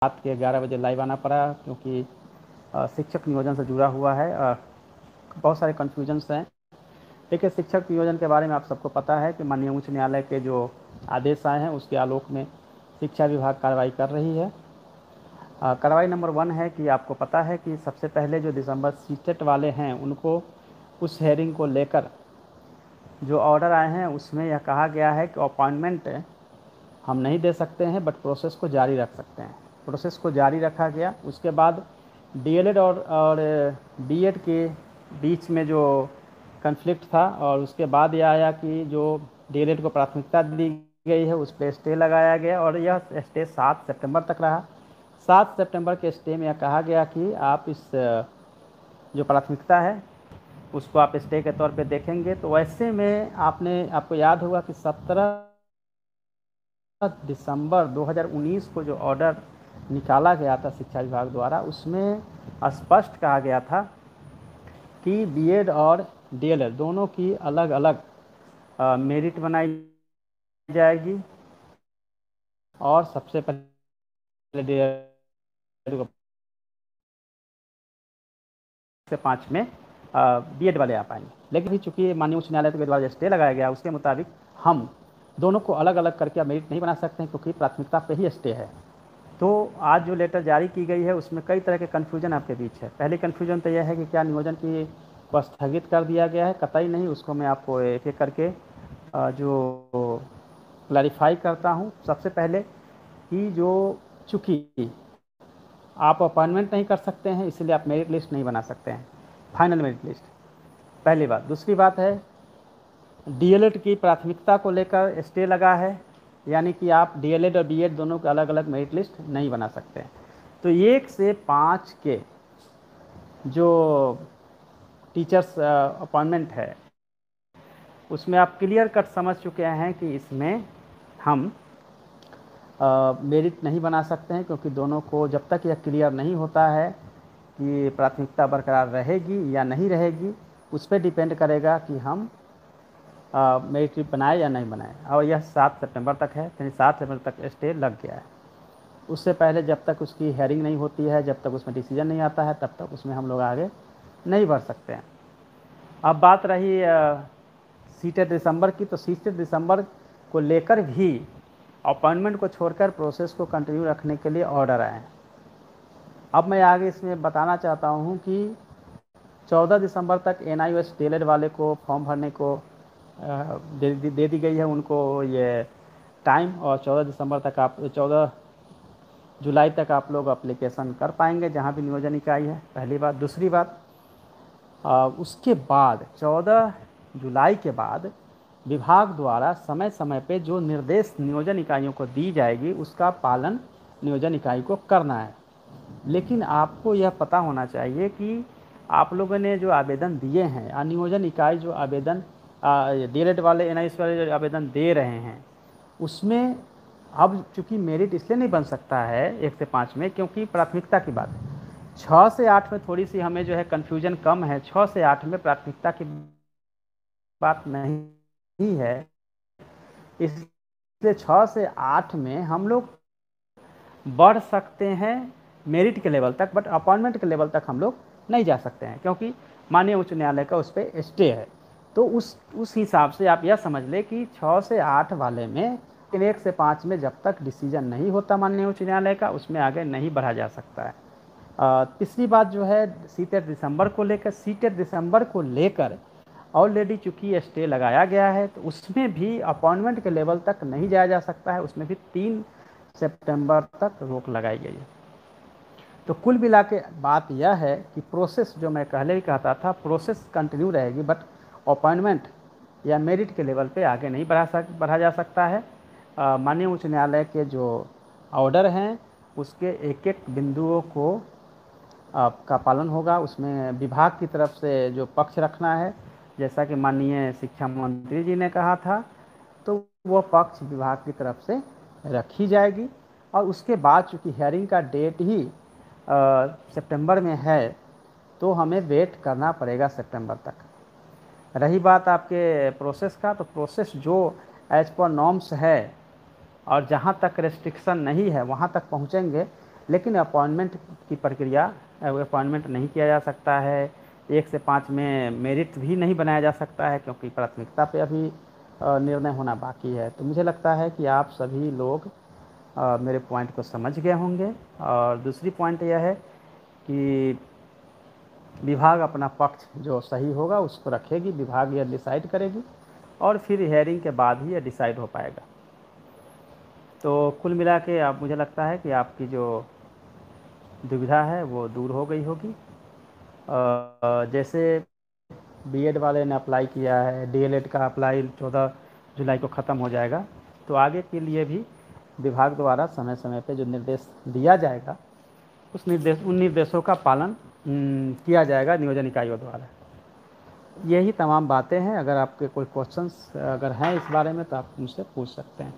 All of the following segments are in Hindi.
रात के 11 बजे लाइव आना पड़ा, क्योंकि शिक्षक नियोजन से जुड़ा हुआ है। बहुत सारे कन्फ्यूजन्स हैं। देखिए, शिक्षक नियोजन के बारे में आप सबको पता है कि माननीय उच्च न्यायालय के जो आदेश आए हैं उसके आलोक में शिक्षा विभाग कार्रवाई कर रही है। कार्रवाई नंबर 1 है कि आपको पता है कि सबसे पहले जो दिसंबर सीटेट वाले हैं उनको उस हेयरिंग को लेकर जो ऑर्डर आए हैं उसमें यह कहा गया है कि अपॉइंटमेंट हम नहीं दे सकते हैं, बट प्रोसेस को जारी रख सकते हैं। प्रोसेस को जारी रखा गया। उसके बाद डीएलएड और बीएड के बीच में जो कन्फ्लिक्ट था, और उसके बाद यह आया कि जो डीएलएड को प्राथमिकता दी गई है उस पर स्टे लगाया गया, और यह स्टे 7 सितंबर तक रहा। 7 सितंबर के स्टे में यह कहा गया कि आप इस जो प्राथमिकता है उसको आप स्टे के तौर पे देखेंगे। तो वैसे में आपको याद होगा कि 17 दिसंबर 2019 को जो ऑर्डर निकाला गया था शिक्षा विभाग द्वारा, उसमें स्पष्ट कहा गया था कि बीएड और डीएलएड दोनों की अलग अलग मेरिट बनाई जाएगी, और सबसे पहले डीएलएड को से 5 में बीएड वाले आ पाएंगे। लेकिन चूंकि माननीय उच्च न्यायालय के द्वारा स्टे लगाया गया उसके मुताबिक हम दोनों को अलग अलग करके मेरिट नहीं बना सकते हैं, क्योंकि प्राथमिकता पे ही स्टे है। तो आज जो लेटर जारी की गई है उसमें कई तरह के कन्फ्यूजन आपके बीच है। पहली कन्फ्यूजन तो यह है कि क्या नियोजन को स्थगित कर दिया गया है? कतई नहीं। उसको मैं आपको एक एक करके जो क्लैरिफाई करता हूँ। सबसे पहले कि जो चूँकि आप अपॉइंटमेंट नहीं कर सकते हैं, इसलिए आप मेरिट लिस्ट नहीं बना सकते हैं, फाइनल मेरिट लिस्ट, पहली बात। दूसरी बात है, डीएलएड की प्राथमिकता को लेकर स्टे लगा है, यानी कि आप डीएलएड और बीएड दोनों के अलग अलग मेरिट लिस्ट नहीं बना सकते हैं। तो 1 से 5 के जो टीचर्स अपॉइंटमेंट है उसमें आप क्लियर कट समझ चुके हैं कि इसमें हम मेरिट नहीं बना सकते हैं, क्योंकि दोनों को जब तक यह क्लियर नहीं होता है कि प्राथमिकता बरकरार रहेगी या नहीं रहेगी, उस पर डिपेंड करेगा कि हम मेरिट लिस्ट बनाए या नहीं बनाए। और यह 7 सितंबर तक है, यानी 7 सितंबर तक स्टे लग गया है। उससे पहले जब तक उसकी हेयरिंग नहीं होती है, जब तक उसमें डिसीजन नहीं आता है, तब तक उसमें हम लोग आगे नहीं बढ़ सकते हैं। अब बात रही सीटेट दिसंबर की, तो सीटेट दिसंबर को लेकर भी अपॉइंटमेंट को छोड़कर प्रोसेस को कंटिन्यू रखने के लिए ऑर्डर आए हैं। अब मैं आगे इसमें बताना चाहता हूं कि 14 दिसंबर तक एनआईओएस डीएलएड वाले को फॉर्म भरने को दे दी गई है उनको ये टाइम, और 14 दिसंबर तक 14 जुलाई तक आप लोग अप्लीकेशन कर पाएंगे जहां भी नियोजन इकाई है, पहली बात। दूसरी बात, उसके बाद 14 जुलाई के बाद विभाग द्वारा समय समय पे जो निर्देश नियोजन इकाइयों को दी जाएगी उसका पालन नियोजन इकाई को करना है। लेकिन आपको यह पता होना चाहिए कि आप लोगों ने जो आवेदन दिए हैं, नियोजन इकाई जो आवेदन डीएलएड वाले एनआईएस वाले जो आवेदन दे रहे हैं, उसमें अब चूंकि मेरिट इसलिए नहीं बन सकता है 1 से 5 में, क्योंकि प्राथमिकता की बात है। 6 से 8 में थोड़ी सी हमें जो है कन्फ्यूजन कम है। 6 से 8 में प्राथमिकता की बात नहीं है, इसलिए 6 से 8 में हम लोग बढ़ सकते हैं मेरिट के लेवल तक, बट अपॉइंटमेंट के लेवल तक हम लोग नहीं जा सकते हैं, क्योंकि माननीय उच्च न्यायालय का उस पर स्टे है। तो उस हिसाब से आप यह समझ ले कि 6 से 8 वाले में 1 से 5 में जब तक डिसीजन नहीं होता माननीय उच्च न्यायालय का, उसमें आगे नहीं बढ़ा जा सकता है। तीसरी बात जो है सीटेट दिसंबर को लेकर, सीटेट दिसंबर को लेकर ऑलरेडी चूंकि स्टे लगाया गया है, तो उसमें भी अपॉइंटमेंट के लेवल तक नहीं जाया जा सकता है, उसमें भी 3 सितंबर तक रोक लगाई गई है। तो कुल मिला के बात यह है कि प्रोसेस जो मैं पहले ही कहता था, प्रोसेस कंटिन्यू रहेगी, बट अपॉइंटमेंट या मेरिट के लेवल पे आगे नहीं बढ़ा जा सकता है। माननीय उच्च न्यायालय के जो ऑर्डर हैं उसके एक एक बिंदुओं को का पालन होगा। उसमें विभाग की तरफ से जो पक्ष रखना है, जैसा कि माननीय शिक्षा मंत्री जी ने कहा था, तो वो पक्ष विभाग की तरफ से रखी जाएगी। और उसके बाद चूंकि हेयरिंग का डेट ही सितंबर में है, तो हमें वेट करना पड़ेगा सितंबर तक। रही बात आपके प्रोसेस का, तो प्रोसेस जो एज पर नॉर्म्स है और जहाँ तक रेस्ट्रिक्शन नहीं है वहाँ तक पहुँचेंगे, लेकिन अपॉइंटमेंट की प्रक्रिया, अपॉइंटमेंट नहीं किया जा सकता है। 1 से 5 में मेरिट भी नहीं बनाया जा सकता है, क्योंकि प्राथमिकता पे अभी निर्णय होना बाकी है। तो मुझे लगता है कि आप सभी लोग मेरे पॉइंट को समझ गए होंगे। और दूसरी पॉइंट यह है कि विभाग अपना पक्ष जो सही होगा उसको रखेगी, विभाग यह डिसाइड करेगी, और फिर हेयरिंग के बाद ही यह डिसाइड हो पाएगा। तो कुल मिला के आप, मुझे लगता है कि आपकी जो दुविधा है वो दूर हो गई होगी। जैसे बीएड वाले ने अप्लाई किया है, डीएलएड का अप्लाई 14 जुलाई को ख़त्म हो जाएगा, तो आगे के लिए भी विभाग द्वारा समय समय पे जो निर्देश दिया जाएगा उन निर्देशों का पालन किया जाएगा नियोजन इकाइयों द्वारा। यही तमाम बातें हैं। अगर आपके कोई क्वेश्चंस अगर हैं इस बारे में तो आप मुझसे पूछ सकते हैं।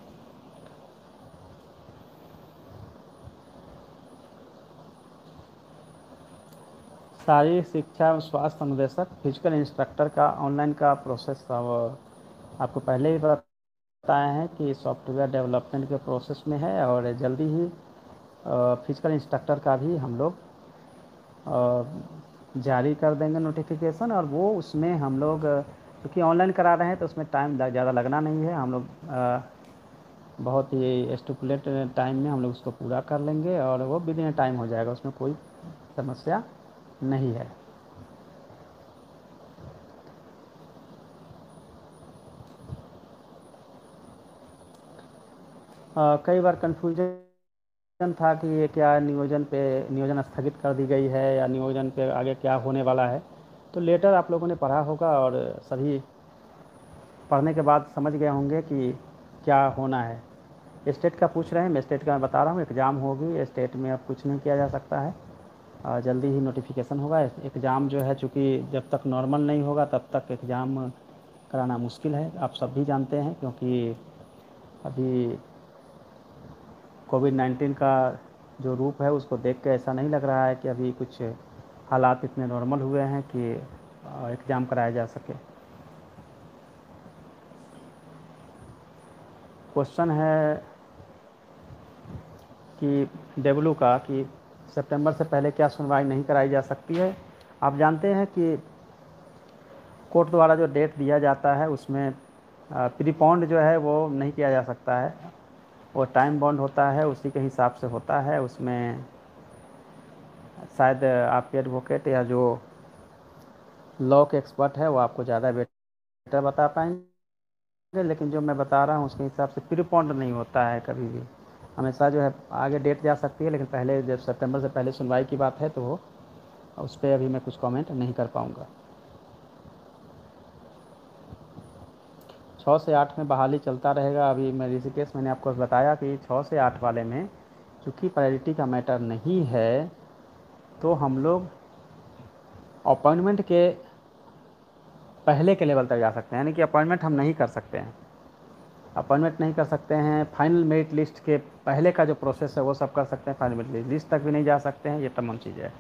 शारीरिक शिक्षा एवं स्वास्थ्य अनुदेशक फिजिकल इंस्ट्रक्टर का ऑनलाइन का प्रोसेस आपको पहले ही बताए हैं कि सॉफ्टवेयर डेवलपमेंट के प्रोसेस में है, और जल्दी ही फिजिकल इंस्ट्रक्टर का भी हम लोग जारी कर देंगे नोटिफिकेशन। और वो उसमें हम लोग क्योंकि ऑनलाइन करा रहे हैं तो उसमें टाइम ज़्यादा लगना नहीं है। हम लोग बहुत ही स्टिपुलेट टाइम में हम लोग उसको पूरा कर लेंगे, और वो विद इन टाइम हो जाएगा, उसमें कोई समस्या नहीं है। कई बार कन्फ्यूजन था कि ये क्या नियोजन स्थगित कर दी गई है, या नियोजन पे आगे क्या होने वाला है। तो लेटर आप लोगों ने पढ़ा होगा, और सभी पढ़ने के बाद समझ गए होंगे कि क्या होना है। स्टेट का पूछ रहे हैं, मैं स्टेट का मैं बता रहा हूँ। एग्ज़ाम होगी स्टेट में, अब कुछ नहीं किया जा सकता है। जल्दी ही नोटिफिकेशन होगा। एग्ज़ाम जो है चूँकि जब तक नॉर्मल नहीं होगा तब तक एग्ज़ाम कराना मुश्किल है, आप सब भी जानते हैं। क्योंकि अभी कोविड-19 का जो रूप है उसको देख के ऐसा नहीं लग रहा है कि अभी कुछ हालात इतने नॉर्मल हुए हैं कि एग्ज़ाम कराया जा सके। क्वेश्चन है कि डब्ल्यू का कि सितंबर से पहले क्या सुनवाई नहीं कराई जा सकती है। आप जानते हैं कि कोर्ट द्वारा जो डेट दिया जाता है उसमें प्रीपॉन्ड जो है वो नहीं किया जा सकता है। वो टाइम बॉन्ड होता है, उसी के हिसाब से होता है। उसमें शायद आपके एडवोकेट या जो लॉ के एक्सपर्ट है वो आपको ज़्यादा बेटर बता पाएंगे। लेकिन जो मैं बता रहा हूँ उसके हिसाब से प्रीपॉन्ड नहीं होता है कभी भी। हमेशा जो है आगे डेट जा सकती है, लेकिन पहले जब सितंबर से पहले सुनवाई की बात है तो वो उस पर अभी मैं कुछ कमेंट नहीं कर पाऊँगा। 6 से 8 में बहाली चलता रहेगा। अभी मैं ऋषिकेश मैंने आपको बताया कि 6 से 8 वाले में चूँकि प्रायोरिटी का मैटर नहीं है, तो हम लोग अपॉइंटमेंट के पहले के लेवल तक जा सकते हैं। यानी कि अपॉइंटमेंट हम नहीं कर सकते हैं, अपॉइंटमेंट नहीं कर सकते हैं। फाइनल मेरिट लिस्ट के पहले का जो प्रोसेस है वो सब कर सकते हैं, फाइनल मेरिट लिस्ट तक भी नहीं जा सकते हैं। ये तमाम चीज़ें हैं।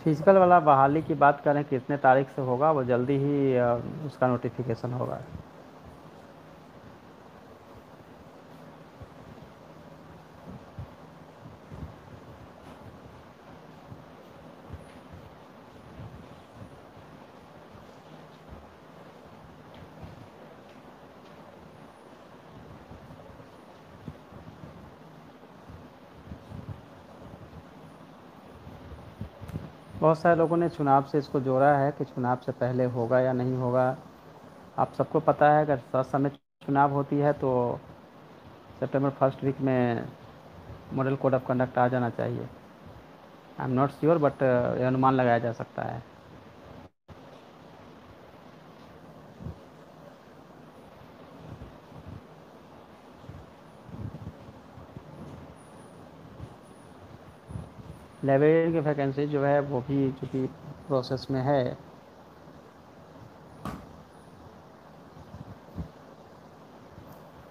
फिजिकल वाला बहाली की बात करें कितने तारीख से होगा, वो जल्दी ही उसका नोटिफिकेशन होगा। बहुत सारे लोगों ने चुनाव से इसको जोड़ा है कि चुनाव से पहले होगा या नहीं होगा। आप सबको पता है अगर समय चुनाव होती है तो सितंबर फर्स्ट वीक में मॉडल कोड ऑफ कंडक्ट आ जाना चाहिए। I am not sure but यह अनुमान लगाया जा सकता है। लाइब्रेरियन की वैकेंसी जो है वो भी चूँकि प्रोसेस में है।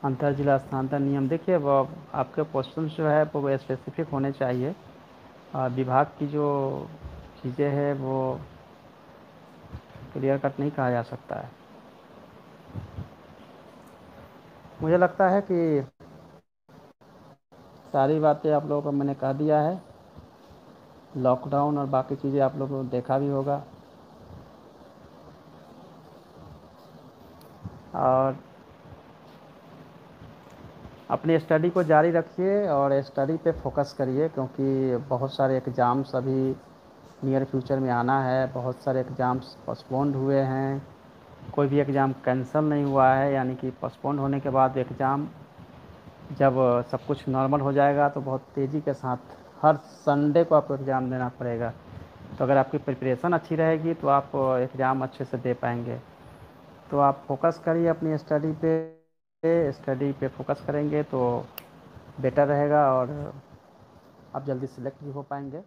अंतर जिला स्थानांतरण नियम देखिए वो आपके क्वेश्चन जो है वो स्पेसिफिक होने चाहिए। विभाग की जो चीज़ें हैं वो क्लियर कट नहीं कहा जा सकता है। मुझे लगता है कि सारी बातें आप लोगों को मैंने कह दिया है। लॉकडाउन और बाकी चीज़ें आप लोगों ने देखा भी होगा। और अपनी स्टडी को जारी रखिए और स्टडी पे फोकस करिए क्योंकि बहुत सारे एग्ज़ाम्स अभी नियर फ्यूचर में आना है। बहुत सारे एग्ज़ाम्स पोस्टपोन्ड हुए हैं। कोई भी एग्ज़ाम कैंसिल नहीं हुआ है, यानी कि पोस्टपोन्ड होने के बाद एग्ज़ाम जब सब कुछ नॉर्मल हो जाएगा तो बहुत तेज़ी के साथ हर संडे को आपको एग्ज़ाम देना पड़ेगा। तो अगर आपकी प्रिपरेशन अच्छी रहेगी तो आप एग्ज़ाम अच्छे से दे पाएंगे। तो आप फोकस करिए अपनी स्टडी पे फोकस करेंगे तो बेटर रहेगा और आप जल्दी सिलेक्ट भी हो पाएंगे।